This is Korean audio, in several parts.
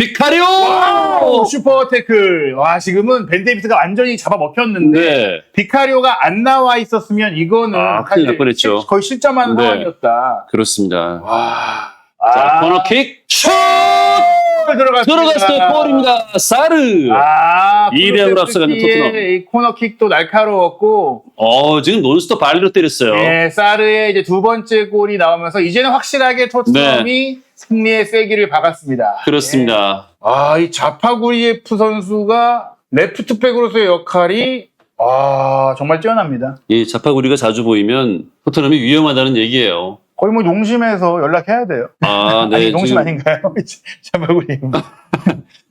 비카리오! 슈퍼 태클. 와, 지금은 벤 데이비스가 완전히 잡아먹혔는데 네. 비카리오가 안 나와 있었으면 이거는 큰일 날 뻔했죠. 거의 실점하는 네. 상황이었다. 그렇습니다. 와. 자, 코너킥 슛! 들어갔어요. 골입니다. 사르. 2대0으로 앞서가는 토트넘. 이 코너킥도 날카로웠고, 지금 논스톱 발리로 때렸어요. 네, 사르의 이제 두 번째 골이 나오면서 이제는 확실하게 토트넘이 승리의 쐐기를 박았습니다. 그렇습니다. 이 자파구리에프 선수가 레프트백으로서의 역할이 정말 뛰어납니다. 이 자파구리가 자주 보이면 토트넘이 위험하다는 얘기예요. 거의 뭐 용심에서 연락해야 돼요. 네. 아니, 용심 지금 아닌가요? 자파구리.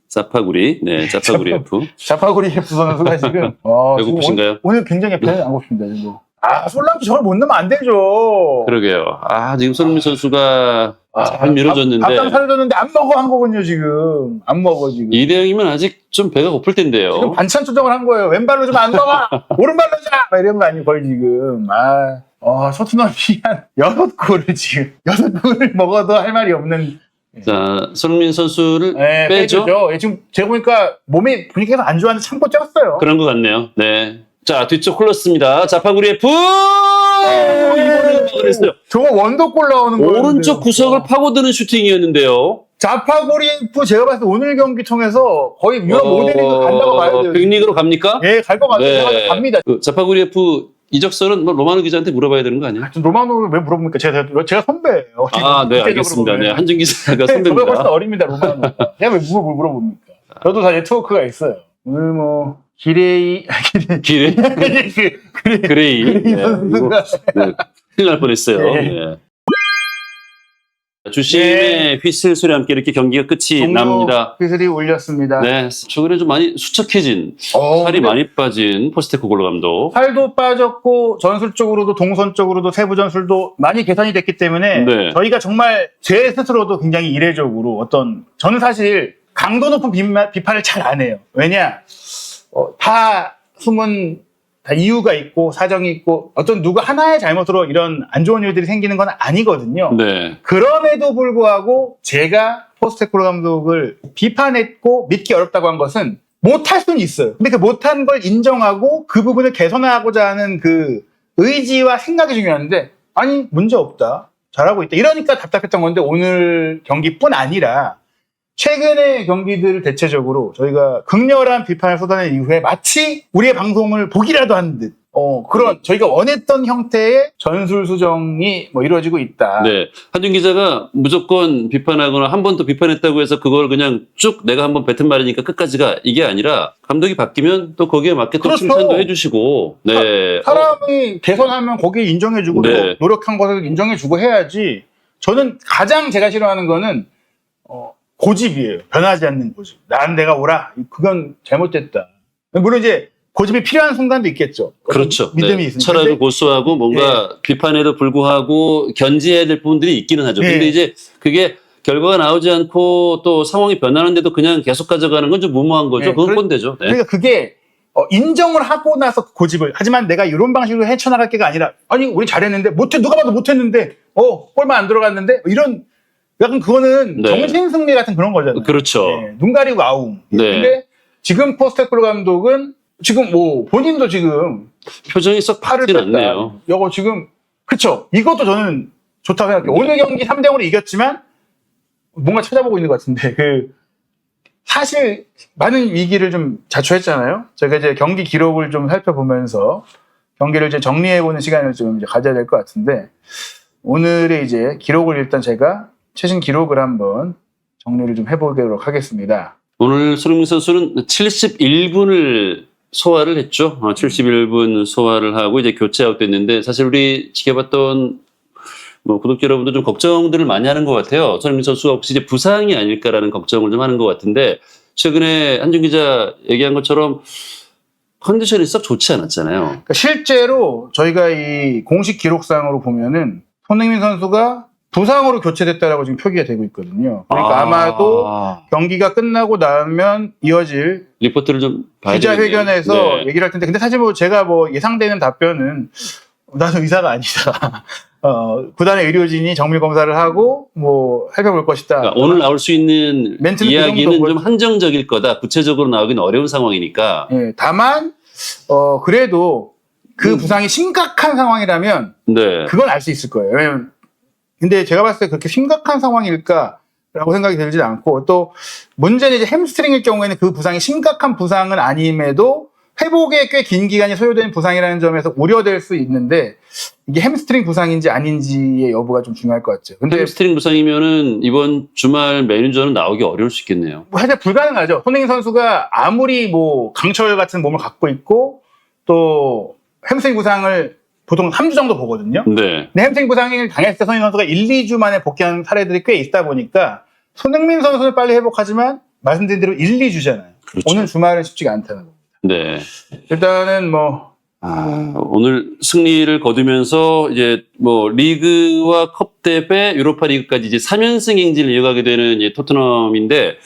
자파구리. 네, 자파구리 F. 자파구리에프 선수가 지금 배고프신가요? 오늘 굉장히 배는 안 고프십니다. 지금. 솔랑키 저걸 못 넣으면 안 되죠. 그러게요. 지금 손흥민 선수가 잘 밀어줬는데. 밥상 차려줬는데 안 먹어 한 거군요, 지금. 안 먹어, 지금. 2대0이면 아직 좀 배가 고플 텐데요. 지금 반찬 조정을 한 거예요. 왼발로 좀 안 먹어! 오른발로 자! 막 이런 거 아니에요, 거의 지금. 토트넘이 한 6골을 지금, 6골을 먹어도 할 말이 없는. 자, 손흥민 선수를 빼죠? 지금 제가 보니까 몸이 분위기가 안 좋았는데 참고 뛰었어요. 그런 것 같네요. 네. 자, 뒤쪽 흘렀습니다. 자파구리 F! 이번에는 막아냈어요. 저거 원더골 나오는 거예요. 오른쪽 구석을 파고드는 슈팅이었는데요. 자파구리 F 제가 봤을 때 오늘 경기 통해서 거의 유럽 모델링도 간다고 봐야 돼요. 빅리그로 갑니까? 예, 갈 것 같아요. 네. 갑니다. 자파구리 F 이적설은 로마노 기자한테 물어봐야 되는 거 아니에요? 로마노를 왜 물어봅니까? 제가 선배예요. 네, 알겠습니다. 네, 한준 기자가 저보다 훨씬 선배입니다. 어립니다, 로마노. 제가 왜 물어봅니까? 저도 다 네트워크가 있어요. 오늘 뭐 기레이 그레이. 네, 선수가 큰일 날 뻔했어요. 네. 주심의 휘슬 소리 함께 이렇게 경기가 끝이 납니다. 휘슬이 울렸습니다. 네, 최근에 좀 많이 수척해진, 살이 많이 빠진 포스테코글로 감독. 살도 빠졌고 전술적으로도 동선적으로도 세부 전술도 많이 개선이 됐기 때문에 저희가 정말 제 스스로도 굉장히 이례적으로 저는 사실 강도 높은 비판을 잘 안 해요. 왜냐? 다 숨은 다 이유가 있고 사정이 있고 누구 하나의 잘못으로 이런 안 좋은 일들이 생기는 건 아니거든요. 네. 그럼에도 불구하고 제가 포스테코글로 감독을 비판했고 믿기 어렵다고 한 것은 못할 수는 있어요. 근데 그 못한 걸 인정하고 그 부분을 개선하고자 하는 그 의지와 생각이 중요한데 문제 없다. 잘하고 있다. 이러니까 답답했던 건데 오늘 경기뿐 아니라 최근의 경기들 대체적으로 저희가 극렬한 비판을 쏟아낸 이후에 마치 우리의 방송을 보기라도 한 듯 그런 저희가 원했던 형태의 전술 수정이 이루어지고 있다. 네. 한준 기자가 무조건 비판하거나 한 번 더 비판했다고 해서 그걸 그냥 쭉 내가 한번 뱉은 말이니까 끝까지가 이게 아니라 감독이 바뀌면 또 거기에 맞게 또 칭찬도 해주시고. 네. 사람이 개선하면 거기에 인정해주고 또 노력한 것을 인정해주고 해야지. 저는 가장 제가 싫어하는 거는 고집이에요. 변하지 않는 고집. 내가 오라. 그건 잘못됐다. 물론 이제 고집이 필요한 순간도 있겠죠. 그렇죠. 믿음이 있으니까. 철학을 고수하고 뭔가 비판에도 불구하고 견지해야 될 부분들이 있기는 하죠. 근데 이제 그게 결과가 나오지 않고 또 상황이 변하는데도 그냥 계속 가져가는 건 좀 무모한 거죠. 그건 꼰대죠. 그러니까 그게 인정을 하고 나서 고집을. 하지만 내가 이런 방식으로 헤쳐나갈 게가 아니라 우리 잘했는데 누가 봐도 못했는데 골만 안 들어갔는데 이런 약간 그거는 정신승리 같은 그런 거잖아요. 그렇죠. 눈 가리고 아웅. 근데 지금 포스테코글로 감독은 지금 본인도 지금 표정이 썩 팔을 뺐진 뺐다. 않네요. 이거 지금 그쵸. 이것도 저는 좋다고 생각해요. 오늘 경기 3대0으로 이겼지만 뭔가 찾아보고 있는 것 같은데 사실 많은 위기를 좀 자초했잖아요. 제가 이제 경기 기록을 좀 살펴보면서 경기를 이제 정리해보는 시간을 좀 이제 가져야 될 것 같은데 오늘의 이제 기록을 일단 제가 최신 기록을 한번 정리를 좀 해보도록 하겠습니다. 오늘 손흥민 선수는 71분을 소화를 했죠. 71분 소화를 하고 이제 교체 아웃됐는데 사실 우리 지켜봤던 구독자 여러분도 좀 걱정들을 많이 하는 것 같아요. 손흥민 선수가 혹시 이제 부상이 아닐까라는 걱정을 좀 하는 것 같은데 최근에 한준 기자 얘기한 것처럼 컨디션이 썩 좋지 않았잖아요. 그러니까 실제로 저희가 이 공식 기록상으로 보면은 손흥민 선수가 부상으로 교체됐다라고 지금 표기가 되고 있거든요. 그러니까 아마도 경기가 끝나고 나면 이어질 리포트를 좀 봐야 기자회견에서 얘기를 할 텐데 근데 사실 제가 예상되는 답변은 나는 의사가 아니다. 구단의 의료진이 정밀 검사를 하고 뭐 살펴볼 것이다. 그러니까 오늘 나올 수 있는 멘트는 그 이야기는 정도고. 좀 한정적일 거다. 구체적으로 나오긴 어려운 상황이니까. 예, 다만 그래도 그 부상이 심각한 상황이라면 네. 그건 알 수 있을 거예요. 왜냐면 근데 제가 봤을 때 그렇게 심각한 상황일까라고 생각이 들지 않고 또 문제는 이제 햄스트링일 경우에는 그 부상이 심각한 부상은 아님에도 회복에 꽤 긴 기간이 소요된 부상이라는 점에서 우려될 수 있는데 이게 햄스트링 부상인지 아닌지의 여부가 좀 중요할 것 같죠. 근데 햄스트링 부상이면은 이번 주말 메뉴전은 나오기 어려울 수 있겠네요. 뭐 사실 불가능하죠. 손흥민 선수가 아무리 뭐 강철 같은 몸을 갖고 있고 또 햄스트링 부상을 보통 3주 정도 보거든요. 네. 근데 햄스트링 부상을 당했을 때 손흥민 선수가 1, 2주 만에 복귀한 사례들이 꽤 있다 보니까 손흥민 선수는 빨리 회복하지만 말씀드린 대로 1, 2주잖아요. 그렇죠. 오늘 주말은 쉽지가 않다는 겁니다. 네. 일단은 뭐 오늘 승리를 거두면서 이제 뭐 리그와 컵 대회, 유로파 리그까지 이제 3연승 행진을 이어가게 되는 이제 토트넘인데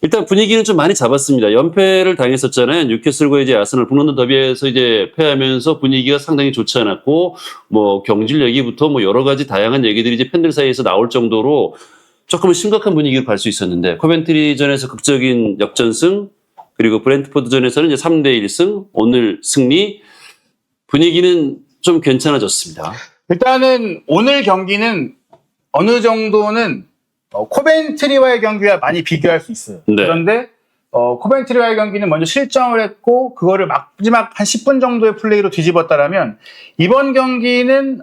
일단 분위기는 좀 많이 잡았습니다. 연패를 당했었잖아요. 뉴캐슬과 이제 아스널 북런던 더비에서 이제 패하면서 분위기가 상당히 좋지 않았고 뭐 경질 얘기부터 뭐 여러 가지 다양한 얘기들이 이제 팬들 사이에서 나올 정도로 조금은 심각한 분위기를 볼 수 있었는데 코벤트리전에서 극적인 역전승 그리고 브렌트포드전에서는 이제 3대 1승, 오늘 승리, 분위기는 좀 괜찮아졌습니다. 일단은 오늘 경기는 어느 정도는 코벤트리와의 경기와 많이 비교할 수 있어요. 네. 그런데 코벤트리와의 경기는 먼저 실점을 했고 그거를 마지막 한 10분 정도의 플레이로 뒤집었다라면 이번 경기는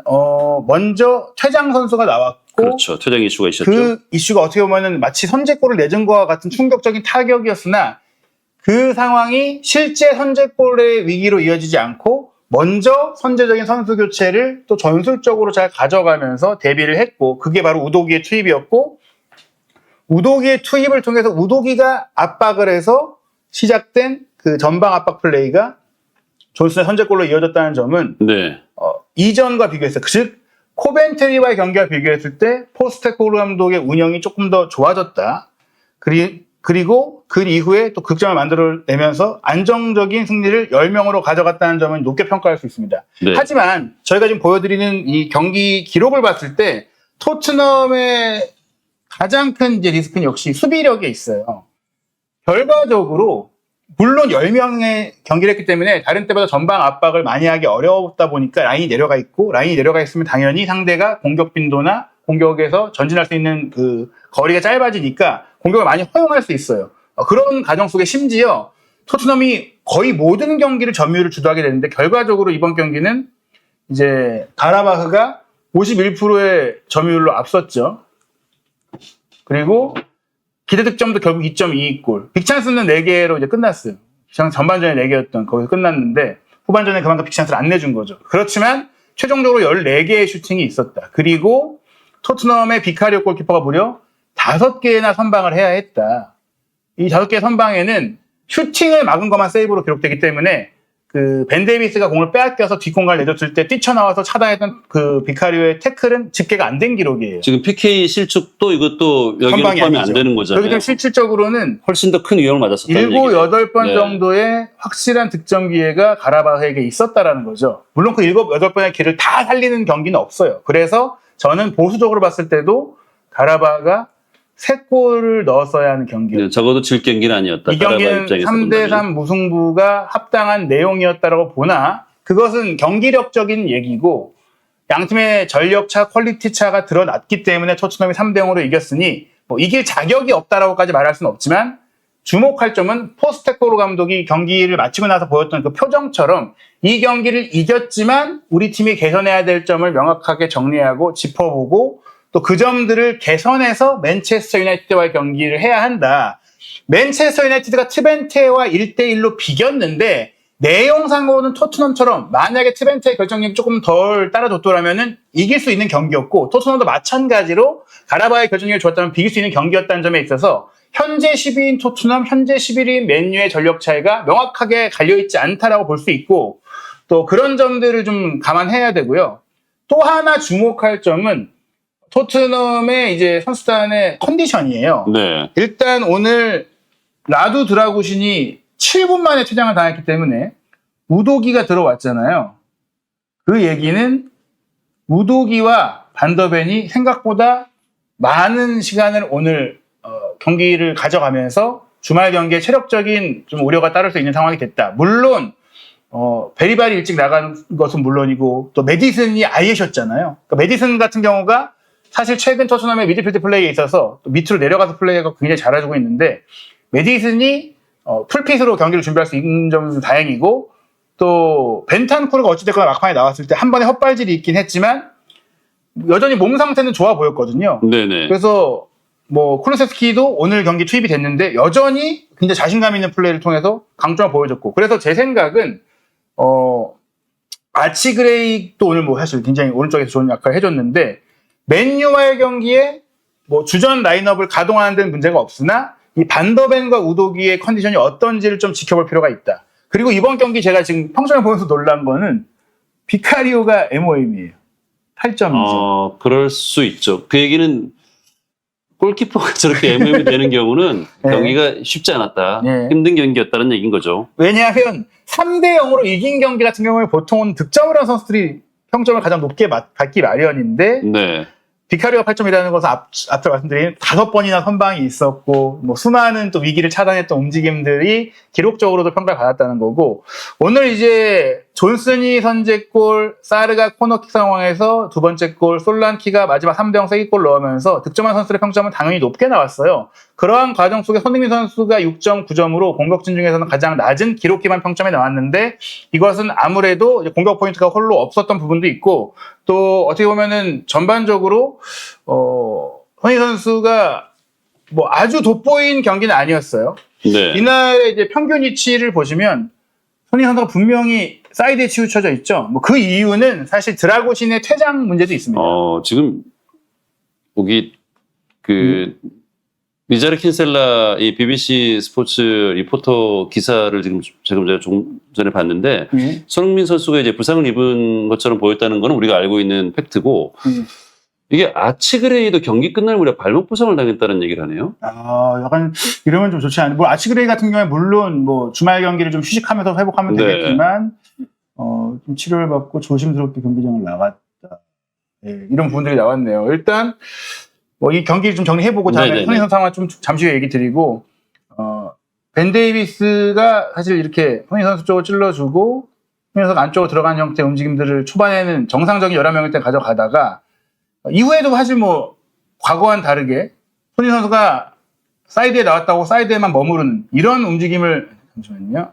먼저 퇴장 선수가 나왔고 그렇죠. 퇴장 이슈가 있었죠. 그 이슈가 어떻게 보면 마치 선제골을 내준 것과 같은 충격적인 타격이었으나 그 상황이 실제 선제골의 위기로 이어지지 않고 먼저 선제적인 선수 교체를 또 전술적으로 잘 가져가면서 대비를 했고 그게 바로 우도기의 투입이었고 우도기의 투입을 통해서 우도기가 압박을 해서 시작된 그 전방 압박 플레이가 존슨의 선제골로 이어졌다는 점은 네. 이전과 비교해서 즉 코벤트리와의 경기와 비교했을 때 포스테코글루 감독의 운영이 조금 더 좋아졌다. 그리고 그 이후에 또 극점을 만들어내면서 안정적인 승리를 10명으로 가져갔다는 점은 높게 평가할 수 있습니다. 네. 하지만 저희가 지금 보여드리는 이 경기 기록을 봤을 때 토트넘의 가장 큰 이제 리스크는 역시 수비력에 있어요. 결과적으로 물론 10명의 경기를 했기 때문에 다른 때보다 전방 압박을 많이 하기 어려웠다 보니까 라인이 내려가 있고 라인이 내려가 있으면 당연히 상대가 공격 빈도나 공격에서 전진할 수 있는 그 거리가 짧아지니까 공격을 많이 허용할 수 있어요. 그런 가정 속에 심지어 토트넘이 거의 모든 경기를 점유율을 주도하게 되는데 결과적으로 이번 경기는 이제 가라바흐가 51%의 점유율로 앞섰죠. 그리고 기대 득점도 결국 2.22골. 빅찬스는 4개로 이제 끝났어요. 전반전에 4개였던 거기서 끝났는데 후반전에 그만큼 빅찬스를 안 내준 거죠. 그렇지만 최종적으로 14개의 슈팅이 있었다. 그리고 토트넘의 비카리오 골키퍼가 무려 5개나 선방을 해야 했다. 이 5개의 선방에는 슈팅을 막은 것만 세이브로 기록되기 때문에 그 벤 데이비스가 공을 빼앗겨서 뒷공간을 내줬을 때 뛰쳐나와서 차단했던 그 비카리오의 태클은 집계가 안 된 기록이에요. 지금 PK 실축도 이것도 여기로 선방이 포함이 안 아니죠. 되는 거잖아요. 그렇기 때문에 실질적으로는 훨씬 더 큰 위험을 맞았었다는 7, 얘기죠. 8번 네. 정도의 확실한 득점 기회가 가라바흐에게 있었다라는 거죠. 물론 그 7, 8번의 기회를 다 살리는 경기는 없어요. 그래서 저는 보수적으로 봤을 때도 가라바흐가 3골을 넣었어야 하는 경기였어요. 네, 적어도 질 경기는 아니었다. 이 경기는 3대3 무승부가 합당한 내용이었다고 보나 그것은 경기력적인 얘기고 양팀의 전력차, 퀄리티 차가 드러났기 때문에 토트넘이 3대0으로 이겼으니 뭐 이길 자격이 없다라고까지 말할 수는 없지만 주목할 점은 포스테코글루 감독이 경기를 마치고 나서 보였던 그 표정처럼 이 경기를 이겼지만 우리 팀이 개선해야 될 점을 명확하게 정리하고 짚어보고 또 그 점들을 개선해서 맨체스터 유나이티드와의 경기를 해야 한다. 맨체스터 유나이티드가 트벤테와 1대1로 비겼는데 내용상으로는 토트넘처럼 만약에 트벤테의 결정력이 조금 덜 따라줬더라면 이길 수 있는 경기였고 토트넘도 마찬가지로 가라바의 결정력이 좋았다면 비길 수 있는 경기였다는 점에 있어서 현재 10위인 토트넘, 현재 11위인 맨유의 전력 차이가 명확하게 갈려있지 않다라고 볼 수 있고 또 그런 점들을 좀 감안해야 되고요. 또 하나 주목할 점은 토트넘의 이제 선수단의 컨디션이에요. 네. 일단 오늘 라두 드라구신이 7분 만에 퇴장을 당했기 때문에 우도기가 들어왔잖아요. 그 얘기는 우도기와 반더벤이 생각보다 많은 시간을 오늘 경기를 가져가면서 주말 경기에 체력적인 좀 우려가 따를 수 있는 상황이 됐다. 물론 베리발이 일찍 나간 것은 물론이고 또 메디슨이 아예 쉬었잖아요. 그러니까 메디슨 같은 경우가 사실 최근 토트넘의 미드필드 플레이에 있어서 또 밑으로 내려가서 플레이가 굉장히 잘해주고 있는데 메디슨이 풀핏으로 경기를 준비할 수 있는 점은 다행이고 또 벤탄쿠르가 어찌됐거나 막판에 나왔을 때 한 번에 헛발질이 있긴 했지만 여전히 몸 상태는 좋아 보였거든요. 네네. 그래서 뭐 쿨루세스키도 오늘 경기 투입이 됐는데 여전히 굉장히 자신감 있는 플레이를 통해서 강점을 보여줬고 그래서 제 생각은 아치그레이도 오늘 뭐 사실 굉장히 오른쪽에서 좋은 역할을 해줬는데 맨유와의 경기에 뭐 주전 라인업을 가동하는 데는 문제가 없으나 이 반더벤과 우도기의 컨디션이 어떤지를 좀 지켜볼 필요가 있다. 그리고 이번 경기 제가 지금 평점을 보면서 놀란 거는 비카리오가 MOM이에요. 8점이죠. 그럴 수 있죠. 그 얘기는 골키퍼가 저렇게 MM이 되는 경우는 네. 경기가 쉽지 않았다. 네. 힘든 경기였다는 얘기인 거죠. 왜냐하면 3대 0으로 이긴 경기 같은 경우에 보통은 득점을 한 선수들이 평점을 가장 높게 받기 마련인데 네. 비카리오 8점이라는 것은 앞서 말씀드린 5번이나 선방이 있었고 뭐 수많은 또 위기를 차단했던 움직임들이 기록적으로도 평가를 받았다는 거고 오늘 이제 존슨이 선제골, 사르가 코너킥 상황에서 두 번째 골, 솔란키가 마지막 3대0 세기골 넣으면서 득점한 선수들의 평점은 당연히 높게 나왔어요. 그러한 과정 속에 손흥민 선수가 6.9점으로 공격진 중에서는 가장 낮은 기록 기반 평점이 나왔는데 이것은 아무래도 공격 포인트가 홀로 없었던 부분도 있고 또 어떻게 보면은 전반적으로 손흥민 선수가 뭐 아주 돋보인 경기는 아니었어요. 네. 이날의 이제 평균 위치를 보시면 손흥민 선수가 분명히 사이드에 치우쳐져 있죠. 뭐 그 이유는 사실 드라고신의 퇴장 문제도 있습니다. 지금 거기 미자르 킨셀라 이 BBC 스포츠 리포터 기사를 지금 제가 좀 전에 봤는데 손흥민 선수가 이제 부상을 입은 것처럼 보였다는 거는 우리가 알고 있는 팩트고 이게 아치그레이도 경기 끝날 무렵 발목 부상을 당했다는 얘기를 하네요. 약간 이러면 좀 좋지 않아요. 뭐 아치그레이 같은 경우에 물론 뭐 주말 경기를 좀 휴식하면서 회복하면 네. 되겠지만 좀 치료를 받고 조심스럽게 경기장을 나갔다. 네, 이런 부분들이 나왔네요. 일단 뭐 이 경기를 좀 정리해보고 다음에 손흥민 선수 상황 좀 잠시 후에 얘기 드리고 벤 데이비스가 사실 이렇게 손흥민 선수 쪽을 찔러주고 손흥민 선수가 안쪽으로 들어가는 형태의 움직임들을 초반에는 정상적인 11명일 때 가져가다가 이후에도 사실 뭐 과거와는 다르게 손흥민 선수가 사이드에 나왔다고 사이드에만 머무르는 이런 움직임을 잠시만요.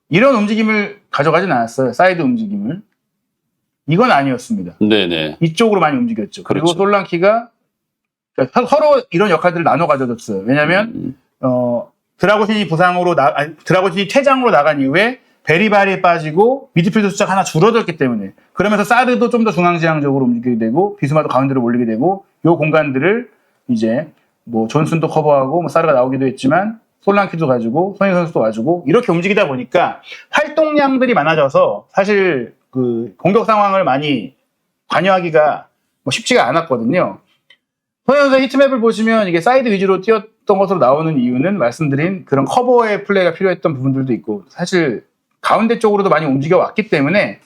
이런 움직임을 가져가진 않았어요. 사이드 움직임을. 이건 아니었습니다. 네네. 이쪽으로 많이 움직였죠. 그리고 그렇죠. 솔랑키가 서로 이런 역할들을 나눠 가져줬어요. 왜냐하면 드라고신이 드라고신이 퇴장으로 나간 이후에 베리발이 빠지고 미드필드 숫자가 하나 줄어들었기 때문에 그러면서 사르도 좀 더 중앙지향적으로 움직이게 되고 비스마도 가운데로 몰리게 되고 이 공간들을 이제 뭐 존슨도 커버하고 뭐 사르가 나오기도 했지만 솔랑키도 가지고 손흥민 선수도 와주고 이렇게 움직이다 보니까 활동량들이 많아져서 사실 그 공격 상황을 많이 관여하기가 뭐 쉽지가 않았거든요. 손흥민 선수의 히트맵을 보시면 이게 사이드 위주로 뛰었던 것으로 나오는 이유는 말씀드린 그런 커버의 플레이가 필요했던 부분들도 있고 사실 가운데 쪽으로도 많이 움직여 왔기 때문에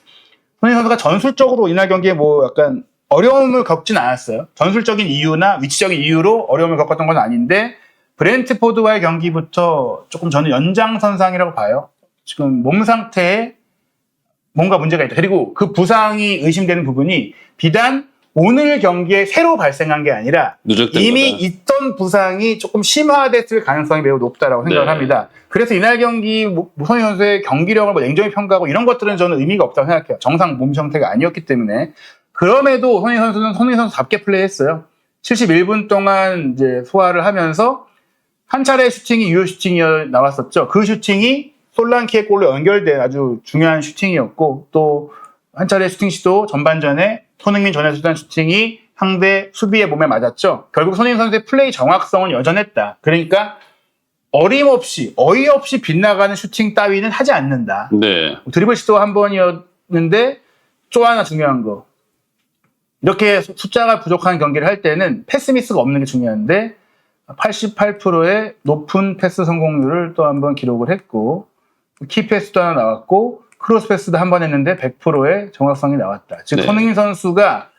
손흥민 선수가 전술적으로 이날 경기에 뭐 약간 어려움을 겪진 않았어요. 전술적인 이유나 위치적인 이유로 어려움을 겪었던 건 아닌데 브렌트포드와의 경기부터 조금 저는 연장선상이라고 봐요. 지금 몸 상태에 뭔가 문제가 있다. 그리고 그 부상이 의심되는 부분이 비단 오늘 경기에 새로 발생한 게 아니라 누적된 이미 거다. 있던 부상이 조금 심화됐을 가능성이 매우 높다라고 생각을 네. 합니다. 그래서 이날 경기 손흥민 선수의 경기력을 뭐 냉정히 평가하고 이런 것들은 저는 의미가 없다고 생각해요. 정상 몸 상태가 아니었기 때문에. 그럼에도 손흥민 선수는 손흥민 선수답게 플레이했어요. 71분 동안 이제 소화를 하면서 한 차례 슈팅이 유효 슈팅이 나왔었죠. 그 슈팅이 솔랑키의 골로 연결된 아주 중요한 슈팅이었고 또 한 차례 슈팅 시도 전반전에 손흥민 전에 쏘던 슈팅이 상대 수비의 몸에 맞았죠. 결국 손흥민 선수의 플레이 정확성은 여전했다. 그러니까 어림없이 어이없이 빗나가는 슈팅 따위는 하지 않는다. 네. 드리블 시도 한 번이었는데 또 하나 중요한 거. 이렇게 숫자가 부족한 경기를 할 때는 패스 미스가 없는 게 중요한데 88%의 높은 패스 성공률을 또 한 번 기록을 했고 키 패스도 하나 나왔고 크로스패스도 한 번 했는데 100%의 정확성이 나왔다. 즉 네. 손흥민 선수가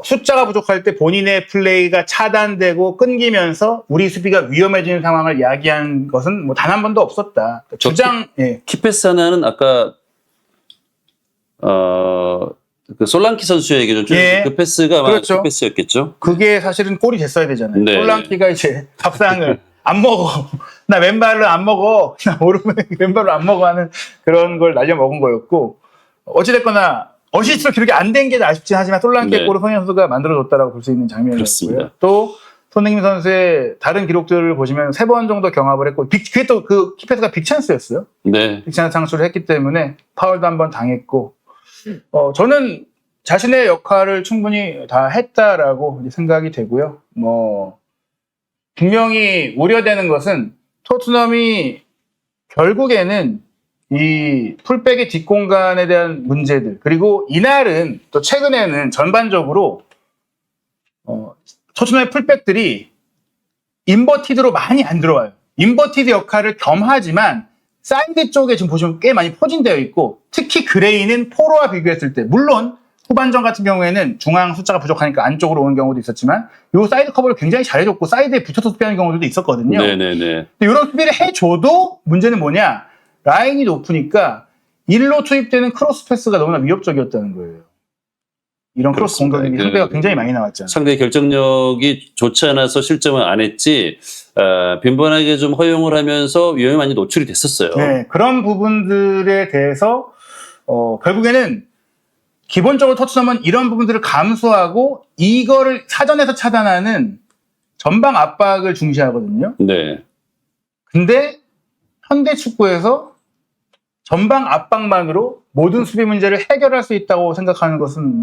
숫자가 부족할 때 본인의 플레이가 차단되고 끊기면서 우리 수비가 위험해지는 상황을 야기한 것은 뭐 단 한 번도 없었다. 예. 키패스 하나는 아까 그 솔랑키 선수에게 좀 예. 그 패스가 아마 그렇죠. 키패스였겠죠. 그게 사실은 골이 됐어야 되잖아요. 네. 솔랑키가 이제 밥상을 안 먹어. 나 왼발로 안 먹어. 나 왼발로 안 먹어 하는 그런 걸 날려 먹은 거였고 어찌됐거나 어시스트로 기록이 안 된 게 아쉽긴 하지만 솔랑키의 네. 골을 손흥민 선수가 만들어줬다라고 볼 수 있는 장면이었고요. 그렇습니다. 또 손흥민 선수의 다른 기록들을 보시면 3번 정도 경합을 했고 그게 또 그 키패스가 빅찬스였어요. 네. 빅찬스 창출을 했기 때문에 파울도 한번 당했고 저는 자신의 역할을 충분히 다 했다라고 생각이 되고요. 분명히 우려되는 것은 토트넘이 결국에는 이 풀백의 뒷공간에 대한 문제들 그리고 이날은 또 최근에는 전반적으로 토트넘의 풀백들이 인버티드로 많이 안 들어와요. 인버티드 역할을 겸하지만 사이드 쪽에 지금 보시면 꽤 많이 포진되어 있고 특히 그레이는 포로와 비교했을 때 물론 후반전 같은 경우에는 중앙 숫자가 부족하니까 안쪽으로 오는 경우도 있었지만 요 사이드 커버를 굉장히 잘해줬고 사이드에 붙여서 수비하는 경우들도 있었거든요. 네네네. 근데 이런 수비를 해줘도 문제는 뭐냐? 라인이 높으니까 일로 투입되는 크로스 패스가 너무나 위협적이었다는 거예요. 이런 크로스 그렇습니다. 공격이 상대가 굉장히 많이 나왔잖아요. 상대의 결정력이 좋지 않아서 실점을 안 했지 빈번하게 좀 허용을 하면서 위험에 많이 노출이 됐었어요. 네, 그런 부분들에 대해서 결국에는 기본적으로 토트넘은 이런 부분들을 감수하고 이거를 사전에서 차단하는 전방 압박을 중시하거든요. 네. 근데 현대 축구에서 전방 압박만으로 모든 수비 문제를 해결할 수 있다고 생각하는 것은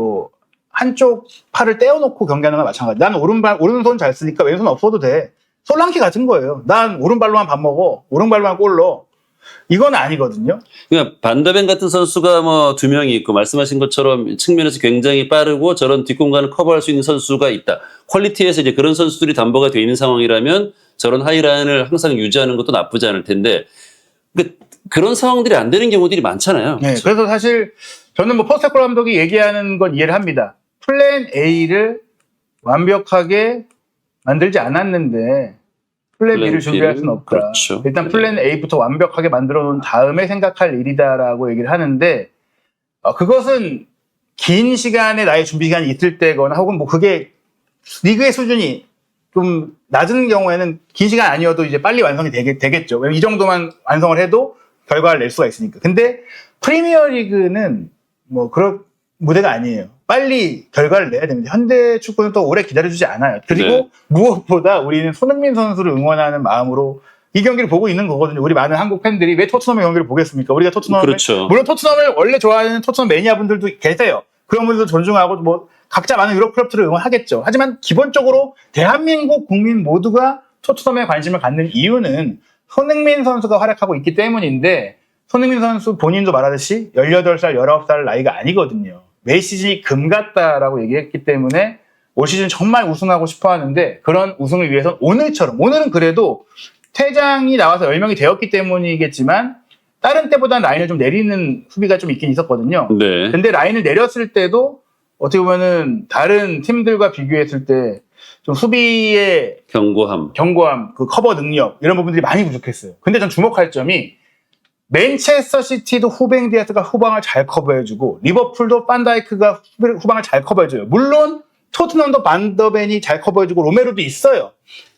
한쪽 팔을 떼어놓고 경기하는 거나 마찬가지. 난 오른손 잘 쓰니까 왼손 없어도 돼. 솔랑키 같은 거예요. 난 오른발로만 밥 먹어. 오른발로만 골 넣어. 이건 아니거든요. 그러니까 반더벤 같은 선수가 2명이 있고 말씀하신 것처럼 측면에서 굉장히 빠르고 저런 뒷공간을 커버할 수 있는 선수가 있다. 퀄리티에서 이제 그런 선수들이 담보가 되어 있는 상황이라면 저런 하이라인을 항상 유지하는 것도 나쁘지 않을 텐데 그런 상황들이 안 되는 경우들이 많잖아요. 네, 그래서 사실 저는 포스테코글루 감독이 얘기하는 건 이해를 합니다. 플랜 A를 완벽하게 만들지 않았는데 플랜 B를 준비할 수는 없다. 그렇죠. 일단 플랜 A부터 완벽하게 만들어 놓은 다음에 생각할 일이다라고 얘기를 하는데 그것은 긴 시간의 나의 준비 기간이 있을 때거나 혹은 그게 리그의 수준이 좀 낮은 경우에는 긴 시간 아니어도 이제 빨리 완성이 되겠죠. 왜냐면 이 정도만 완성을 해도 결과를 낼 수가 있으니까. 근데 프리미어 리그는 그런 무대가 아니에요. 빨리 결과를 내야 됩니다. 현대 축구는 또 오래 기다려주지 않아요. 그리고 네. 무엇보다 우리는 손흥민 선수를 응원하는 마음으로 이 경기를 보고 있는 거거든요. 우리 많은 한국 팬들이 왜 토트넘의 경기를 보겠습니까? 우리가 토트넘을 그렇죠. 물론 토트넘을 원래 좋아하는 토트넘 매니아 분들도 계세요. 그런 분들도 존중하고 각자 많은 유럽 클럽들을 응원하겠죠. 하지만 기본적으로 대한민국 국민 모두가 토트넘에 관심을 갖는 이유는 손흥민 선수가 활약하고 있기 때문인데 손흥민 선수 본인도 말하듯이 18살, 19살 나이가 아니거든요. 매 시즌이 금 같다라고 얘기했기 때문에 올 시즌 정말 우승하고 싶어 하는데 그런 우승을 위해서는 오늘은 그래도 퇴장이 나와서 10명이 되었기 때문이겠지만 다른 때보다는 라인을 좀 내리는 수비가 좀 있긴 있었거든요. 네. 근데 라인을 내렸을 때도 어떻게 보면은 다른 팀들과 비교했을 때 좀 수비의 견고함, 그 커버 능력 이런 부분들이 많이 부족했어요. 근데 전 주목할 점이 맨체스터 시티도 후뱅 디아스가 후방을 잘 커버해주고 리버풀도 판다이크가 후방을 잘 커버해줘요. 물론 토트넘도 반더벤이 잘 커버해주고 로메로도 있어요.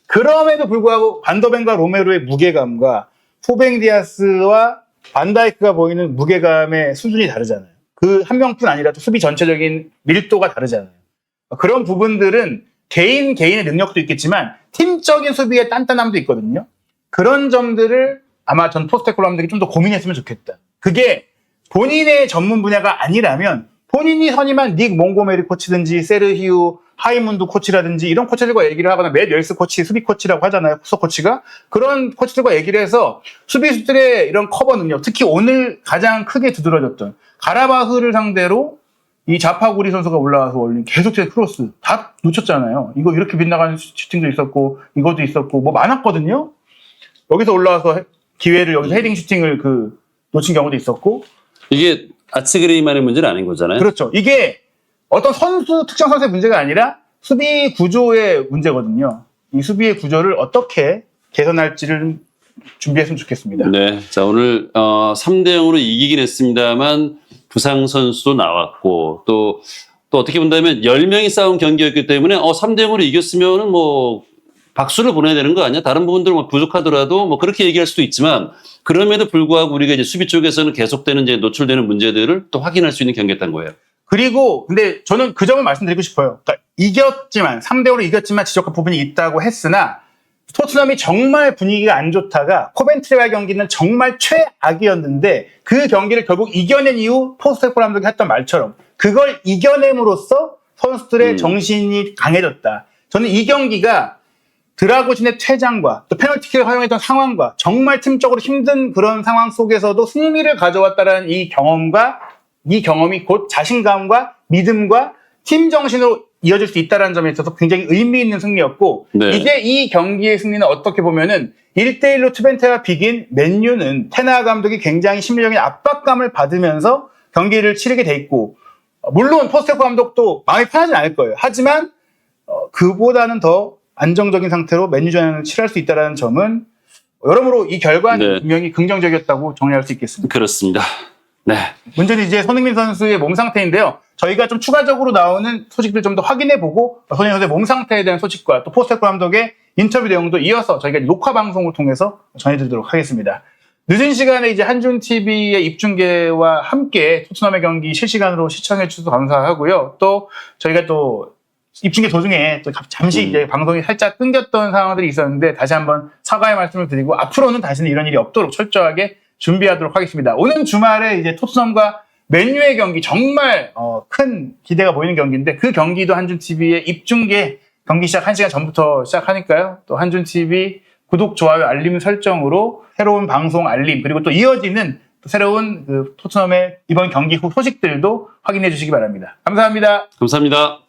그럼에도 불구하고 반더벤과 로메로의 무게감과 후뱅 디아스와 반다이크가 보이는 무게감의 수준이 다르잖아요. 그 한 명뿐 아니라 또 수비 전체적인 밀도가 다르잖아요. 그런 부분들은 개인의 능력도 있겠지만 팀적인 수비의 단단함도 있거든요. 그런 점들을 아마 전 포스테코글루 감독이 좀 더 고민했으면 좋겠다. 그게 본인의 전문 분야가 아니라면 본인이 선임한 닉 몽고메리 코치든지 세르히우 하이문드 코치라든지 이런 코치들과 얘기를 하거나 맷 웰스 코치, 수비 코치라고 하잖아요. 후속 코치가. 그런 코치들과 얘기를 해서 수비수들의 이런 커버 능력, 특히 오늘 가장 크게 두드러졌던 가라바흐를 상대로 이 자파구리 선수가 올라와서 올린 계속해서 크로스 다 놓쳤잖아요. 이거 이렇게 빗나가는 슈팅도 있었고 이것도 있었고 많았거든요. 여기서 올라와서 기회를 여기서 헤딩 슈팅을 놓친 경우도 있었고 이게 아츠그레이만의 문제는 아닌 거잖아요. 그렇죠. 이게 어떤 특정 선수의 문제가 아니라 수비 구조의 문제거든요. 이 수비의 구조를 어떻게 개선할지를 준비했으면 좋겠습니다. 네. 자, 오늘 3대 0으로 이기긴 했습니다만 부상 선수도 나왔고 또 어떻게 본다면 10명이 싸운 경기였기 때문에 3대 0으로 이겼으면은 뭐 박수를 보내야 되는 거 아니야? 다른 부분들은 뭐 부족하더라도 뭐 그렇게 얘기할 수도 있지만 그럼에도 불구하고 우리가 이제 수비 쪽에서는 계속되는 이제 노출되는 문제들을 또 확인할 수 있는 경기였던 거예요. 그리고 근데 저는 그 점을 말씀드리고 싶어요. 그러니까 이겼지만 3대5로 이겼지만 지적한 부분이 있다고 했으나 토트넘이 정말 분위기가 안 좋다가 코벤트리와의 경기는 정말 최악이었는데 그 경기를 결국 이겨낸 이후 포스테코글루 감독이 했던 말처럼 그걸 이겨냄으로써 선수들의 정신이 강해졌다. 저는 이 경기가 드라고진의 퇴장과 또 페널티킥을 허용했던 상황과 정말 팀적으로 힘든 그런 상황 속에서도 승리를 가져왔다는 이 경험이 곧 자신감과 믿음과 팀 정신으로 이어질 수 있다는 점에 있어서 굉장히 의미 있는 승리였고 네. 이제 이 경기의 승리는 어떻게 보면은 1대1로 투벤테가 비긴 맨유는 테나 감독이 굉장히 심리적인 압박감을 받으면서 경기를 치르게 돼 있고 물론 포스테코글루 감독도 마음이 편하진 않을 거예요. 하지만 그보다는 더 안정적인 상태로 맨유전을 치러할 수 있다는 점은 여러모로 이 결과는 네. 분명히 긍정적이었다고 정리할 수 있겠습니다. 그렇습니다. 네. 문제는 이제 손흥민 선수의 몸 상태인데요. 저희가 좀 추가적으로 나오는 소식들 좀 더 확인해보고 손흥민 선수의 몸 상태에 대한 소식과 또 포스테코글루 감독의 인터뷰 내용도 이어서 저희가 녹화 방송을 통해서 전해드리도록 하겠습니다. 늦은 시간에 이제 한준TV의 입중계와 함께 토트넘의 경기 실시간으로 시청해 주셔서 감사하고요. 또 저희가 또 입중계 도중에 또 잠시 이제 방송이 살짝 끊겼던 상황들이 있었는데 다시 한번 사과의 말씀을 드리고 앞으로는 다시는 이런 일이 없도록 철저하게 준비하도록 하겠습니다. 오는 주말에 이제 토트넘과 맨유의 경기 정말 큰 기대가 보이는 경기인데 그 경기도 한준TV의 입중계 경기 시작 1시간 전부터 시작하니까요. 또 한준TV 구독, 좋아요, 알림 설정으로 새로운 방송 알림 그리고 또 이어지는 또 새로운 그 토트넘의 이번 경기 후 소식들도 확인해 주시기 바랍니다. 감사합니다. 감사합니다.